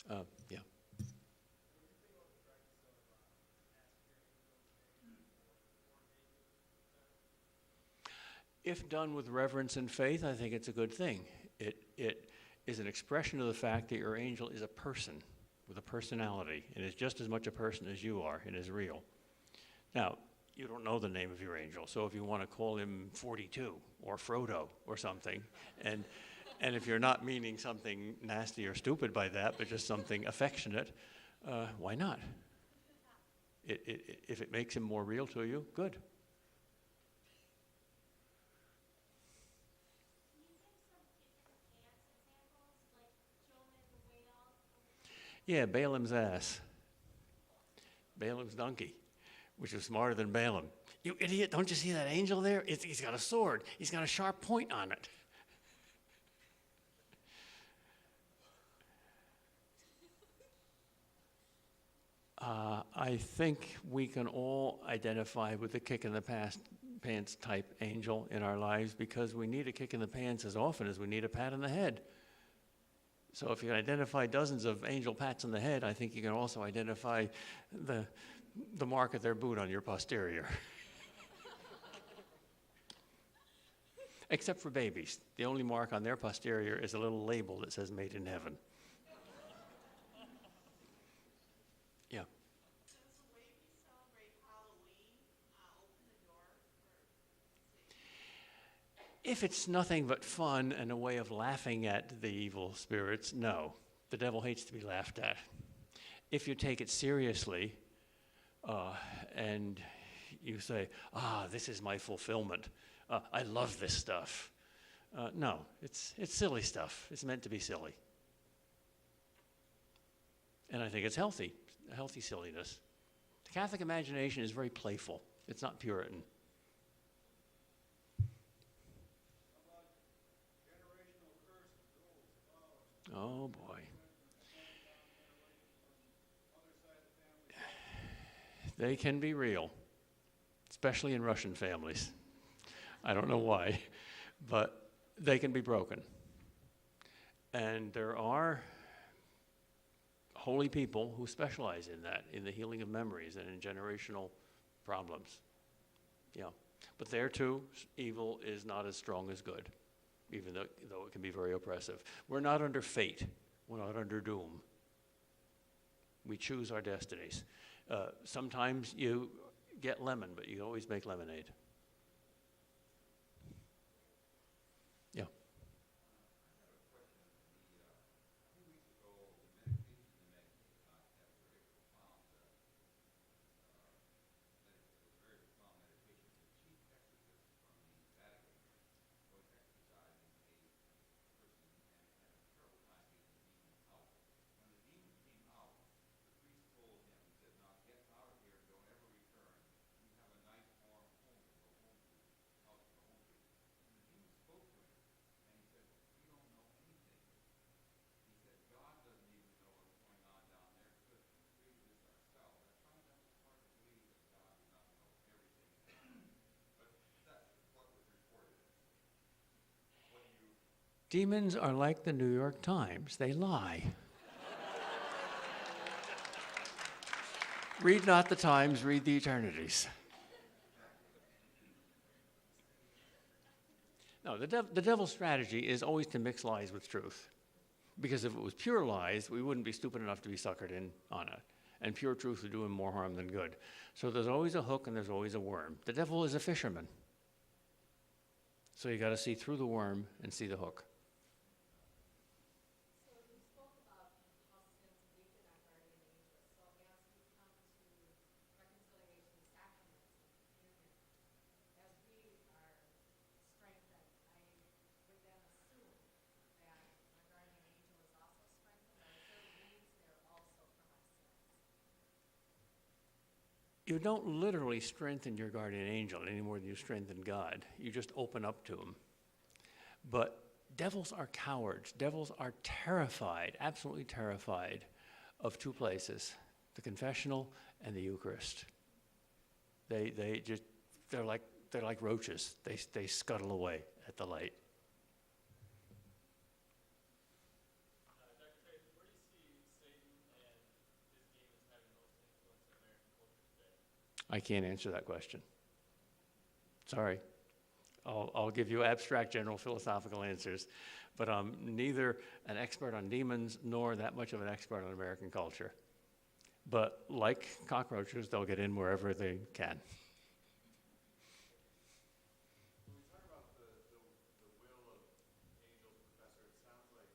Yeah. If done with reverence and faith, I think it's a good thing. It is an expression of the fact that your angel is a person with a personality and is just as much a person as you are and is real. Now, you don't know the name of your angel, so if you want to call him 42 or Frodo or something, and if you're not meaning something nasty or stupid by that, but just something affectionate, why not? If it makes him more real to you, good. Yeah, Balaam's ass. Balaam's donkey, which is smarter than Balaam. You idiot, don't you see that angel there? He's got a sword. He's got a sharp point on it. I think we can all identify with the kick in the pants type angel in our lives because we need a kick in the pants as often as we need a pat on the head. So if you can identify dozens of angel pats on the head, I think you can also identify the mark of their boot on your posterior. Except for babies. The only mark on their posterior is a little label that says "Made in Heaven." Yeah. Does the way we celebrate Halloween open the door for If it's nothing but fun and a way of laughing at the evil spirits, no. The devil hates to be laughed at. If you take it seriously and you say, this is my fulfillment. I love this stuff. No, it's silly stuff. It's meant to be silly. And I think it's healthy, a healthy silliness. The Catholic imagination is very playful. It's not Puritan. Oh, boy. They can be real, especially in Russian families. I don't know why, but they can be broken. And there are holy people who specialize in that, in the healing of memories and in generational problems. Yeah. But there, too, evil is not as strong as good, even though it can be very oppressive. We're not under fate. We're not under doom. We choose our destinies. Sometimes you get lemon, but you always make lemonade. Yeah. Demons are like the New York Times. They lie. Read not the times, read the eternities. No, the devil's strategy is always to mix lies with truth. Because if it was pure lies, we wouldn't be stupid enough to be suckered in on it. And pure truth would do him more harm than good. So there's always a hook and there's always a worm. The devil is a fisherman. So you got to see through the worm and see the hook. You don't literally strengthen your guardian angel any more than you strengthen God. You just open up to him. But devils are cowards. Devils are terrified, absolutely terrified, of two places, the confessional and the Eucharist. They're like roaches. They scuttle away at the light. Dr. Kreeft, where do you see Satan I can't answer that question. Sorry. I'll give you abstract, general philosophical answers, but I'm neither an expert on demons nor that much of an expert on American culture. But like cockroaches, they'll get in wherever they can. When we talk about the will of angels, Professor, it sounds like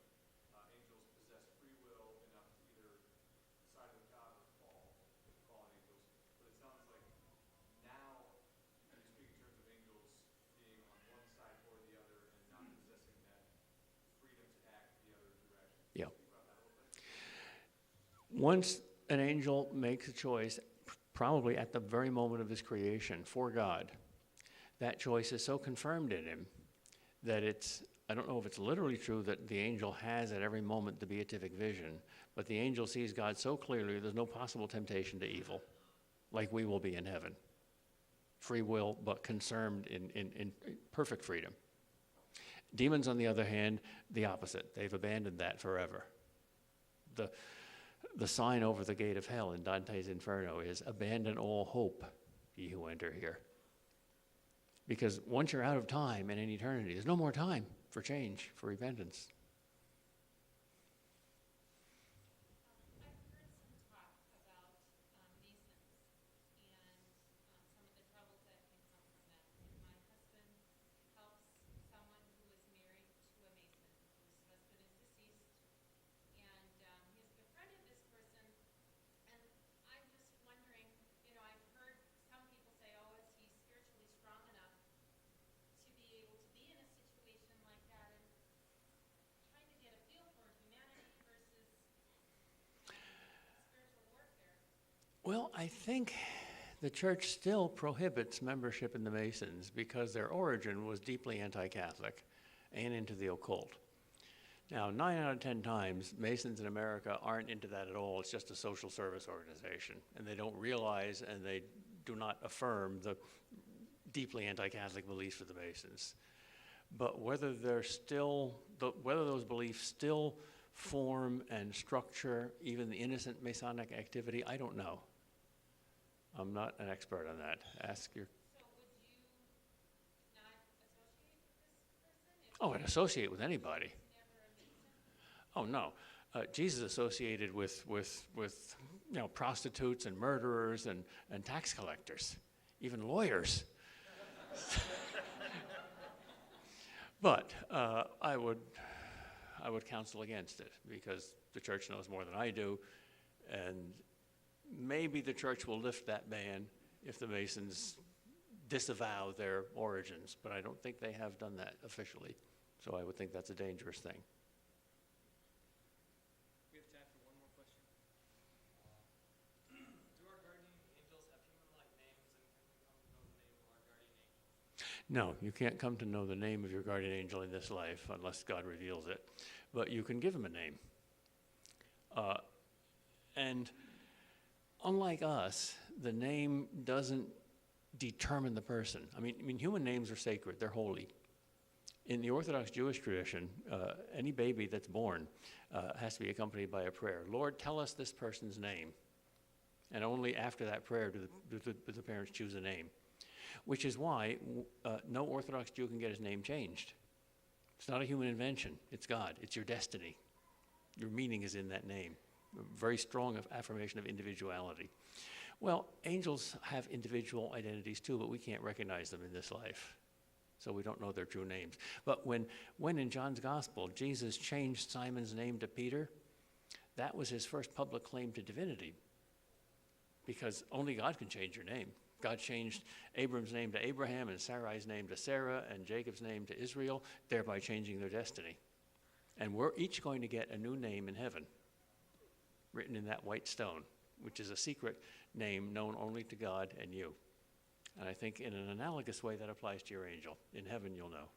angels possess free will enough to either side with God or fall, if fallen angels. But it sounds like now you speak in terms of angels being on one side or the other and not possessing that freedom to act the other direction. Can Yeah. you speak about that a little bit? Once an angel makes a choice, probably at the very moment of his creation, for God, that choice is so confirmed in him that I don't know if it's literally true that the angel has at every moment the beatific vision, but the angel sees God so clearly there's no possible temptation to evil, like we will be in heaven. Free will, but concerned in perfect freedom. Demons, on the other hand, the opposite. They've abandoned that forever. The sign over the gate of hell in Dante's Inferno is, "Abandon all hope, ye who enter here." Because once you're out of time and in eternity, there's no more time for change, for repentance. I've heard some talk about Masons and some of the troubles that can come from that. My husband helps someone who was married to a Mason, whose husband is deceased, and he's befriended this person. And I'm just wondering, I've heard some people say, "Oh, is he spiritually strong enough to be able to be in a situation like that?" And trying to get a feel for humanity versus spiritual warfare. Well, I think the church still prohibits membership in the Masons because their origin was deeply anti-Catholic and into the occult. Now, 9 out of 10 times, Masons in America aren't into that at all. It's just a social service organization, and they don't realize and they do not affirm the deeply anti-Catholic beliefs of the Masons. But whether those beliefs still form and structure even the innocent Masonic activity, I don't know. I'm not an expert on that. Ask your... So would you not associate with this person? Oh, I'd associate with anybody. Never a Mason? Oh, no. Jesus associated with prostitutes and murderers and tax collectors, even lawyers. But I would counsel against it because the church knows more than I do, and maybe the church will lift that ban if the Masons disavow their origins, but I don't think they have done that officially. So I would think that's a dangerous thing. We have time for one more question. Do our guardian angels have human-like names, and can we come to know the name of our guardian angel? No, you can't come to know the name of your guardian angel in this life unless God reveals it, but you can give him a name. And unlike us, the name doesn't determine the person. I mean, human names are sacred, they're holy. In the Orthodox Jewish tradition, any baby that's born has to be accompanied by a prayer. Lord, tell us this person's name. And only after that prayer do the parents choose a name, which is why no Orthodox Jew can get his name changed. It's not a human invention. It's God. It's your destiny. Your meaning is in that name. A very strong affirmation of individuality. Well, angels have individual identities too, but we can't recognize them in this life. So we don't know their true names. But when in John's Gospel, Jesus changed Simon's name to Peter, that was his first public claim to divinity, because only God can change your name. God changed Abram's name to Abraham and Sarai's name to Sarah and Jacob's name to Israel, thereby changing their destiny. And we're each going to get a new name in heaven, written in that white stone, which is a secret name known only to God and you. And I think in an analogous way that applies to your angel. In heaven, you'll know.